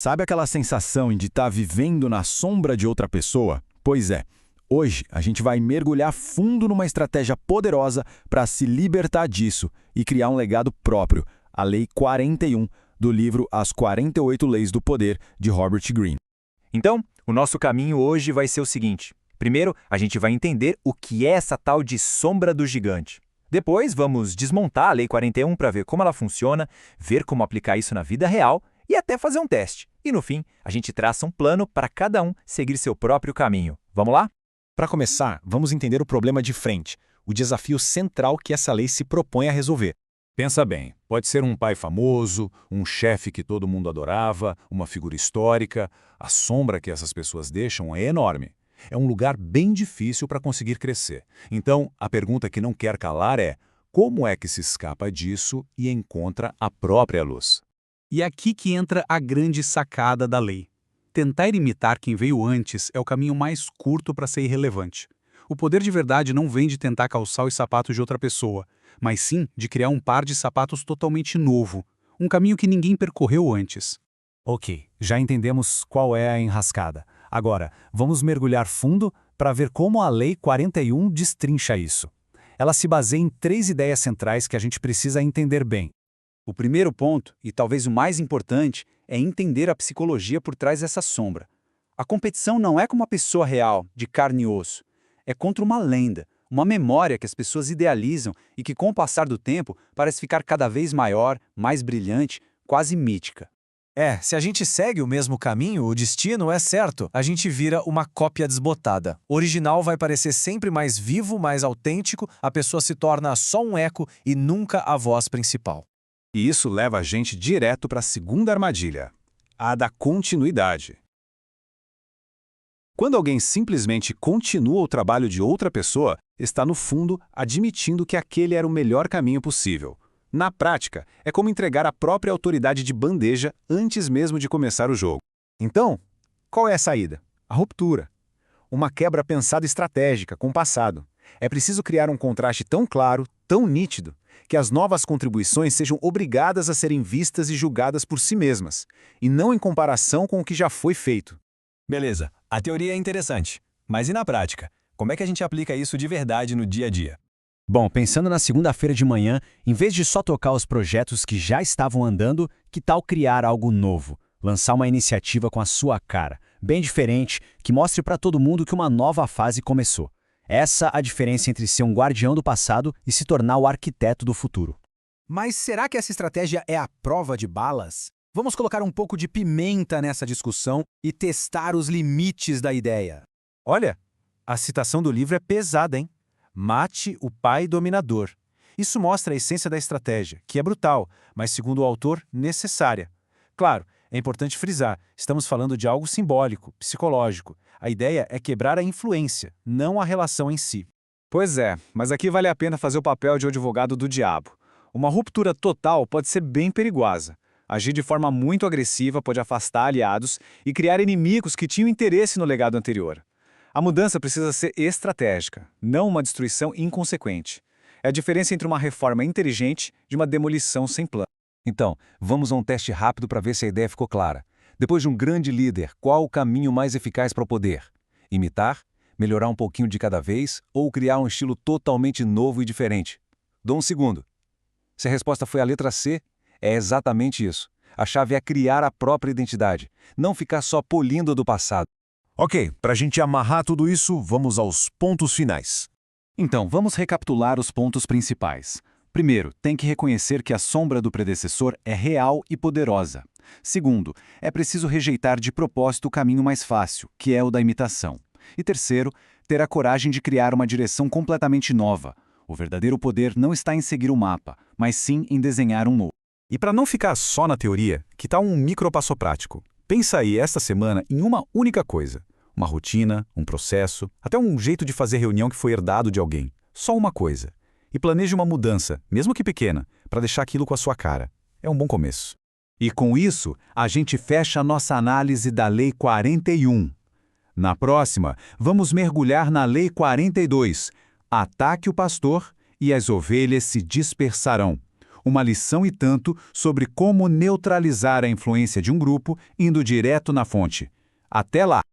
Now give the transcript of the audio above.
Sabe aquela sensação de estar vivendo na sombra de outra pessoa? Pois é, hoje a gente vai mergulhar fundo numa estratégia poderosa para se libertar disso e criar um legado próprio, a Lei 41, do livro As 48 Leis do Poder, de Robert Greene. Então, o nosso caminho hoje vai ser o seguinte. Primeiro, a gente vai entender o que é essa tal de sombra do gigante. Depois, vamos desmontar a Lei 41 para ver como ela funciona, ver como aplicar isso na vida real e até fazer um teste. E no fim, a gente traça um plano para cada um seguir seu próprio caminho. Vamos lá? Para começar, vamos entender o problema de frente, o desafio central que essa lei se propõe a resolver. Pensa bem, pode ser um pai famoso, um chefe que todo mundo adorava, uma figura histórica. A sombra que essas pessoas deixam é enorme. É um lugar bem difícil para conseguir crescer. Então, a pergunta que não quer calar é: como é que se escapa disso e encontra a própria luz? E é aqui que entra a grande sacada da lei. Tentar imitar quem veio antes é o caminho mais curto para ser irrelevante. O poder de verdade não vem de tentar calçar os sapatos de outra pessoa, mas sim de criar um par de sapatos totalmente novo, um caminho que ninguém percorreu antes. Ok, já entendemos qual é a enrascada. Agora, vamos mergulhar fundo para ver como a Lei 41 destrincha isso. Ela se baseia em 3 ideias centrais que a gente precisa entender bem. O primeiro ponto, e talvez o mais importante, é entender a psicologia por trás dessa sombra. A competição não é com uma pessoa real, de carne e osso. É contra uma lenda, uma memória que as pessoas idealizam e que, com o passar do tempo, parece ficar cada vez maior, mais brilhante, quase mítica. Se a gente segue o mesmo caminho, o destino é certo. A gente vira uma cópia desbotada. O original vai parecer sempre mais vivo, mais autêntico, a pessoa se torna só um eco e nunca a voz principal. E isso leva a gente direto para a segunda armadilha, a da continuidade. Quando alguém simplesmente continua o trabalho de outra pessoa, está no fundo admitindo que aquele era o melhor caminho possível. Na prática, é como entregar a própria autoridade de bandeja antes mesmo de começar o jogo. Então, qual é a saída? A ruptura. Uma quebra pensada estratégica com o passado. É preciso criar um contraste tão claro, tão nítido, que as novas contribuições sejam obrigadas a serem vistas e julgadas por si mesmas, e não em comparação com o que já foi feito. Beleza, a teoria é interessante, mas e na prática? Como é que a gente aplica isso de verdade no dia a dia? Bom, pensando na segunda-feira de manhã, em vez de só tocar os projetos que já estavam andando, que tal criar algo novo? Lançar uma iniciativa com a sua cara, bem diferente, que mostre para todo mundo que uma nova fase começou. Essa a diferença entre ser um guardião do passado e se tornar o arquiteto do futuro. Mas será que essa estratégia é a prova de balas? Vamos colocar um pouco de pimenta nessa discussão e testar os limites da ideia. Olha, a citação do livro é pesada, hein? Mate o pai dominador. Isso mostra a essência da estratégia, que é brutal, mas, segundo o autor, necessária. Claro, é importante frisar, estamos falando de algo simbólico, psicológico. A ideia é quebrar a influência, não a relação em si. Pois é, mas aqui vale a pena fazer o papel de advogado do diabo. Uma ruptura total pode ser bem perigosa. Agir de forma muito agressiva pode afastar aliados e criar inimigos que tinham interesse no legado anterior. A mudança precisa ser estratégica, não uma destruição inconsequente. É a diferença entre uma reforma inteligente de uma demolição sem plano. Então, vamos a um teste rápido para ver se a ideia ficou clara. Depois de um grande líder, qual o caminho mais eficaz para o poder? Imitar? Melhorar um pouquinho de cada vez? Ou criar um estilo totalmente novo e diferente? Dou um segundo. Se a resposta foi a letra C, é exatamente isso. A chave é criar a própria identidade, não ficar só polindo do passado. Ok, para a gente amarrar tudo isso, vamos aos pontos finais. Então, vamos recapitular os pontos principais. Primeiro, tem que reconhecer que a sombra do predecessor é real e poderosa. Segundo, é preciso rejeitar de propósito o caminho mais fácil, que é o da imitação. E terceiro, ter a coragem de criar uma direção completamente nova. O verdadeiro poder não está em seguir o mapa, mas sim em desenhar um novo. E para não ficar só na teoria, que tal um micropasso prático? Pensa aí esta semana em uma única coisa. Uma rotina, um processo, até um jeito de fazer reunião que foi herdado de alguém. Só uma coisa. E planeje uma mudança, mesmo que pequena, para deixar aquilo com a sua cara. É um bom começo. E com isso, a gente fecha a nossa análise da Lei 41. Na próxima, vamos mergulhar na Lei 42. Ataque o pastor e as ovelhas se dispersarão. uma lição e tanto sobre como neutralizar a influência de um grupo indo direto na fonte. Até lá!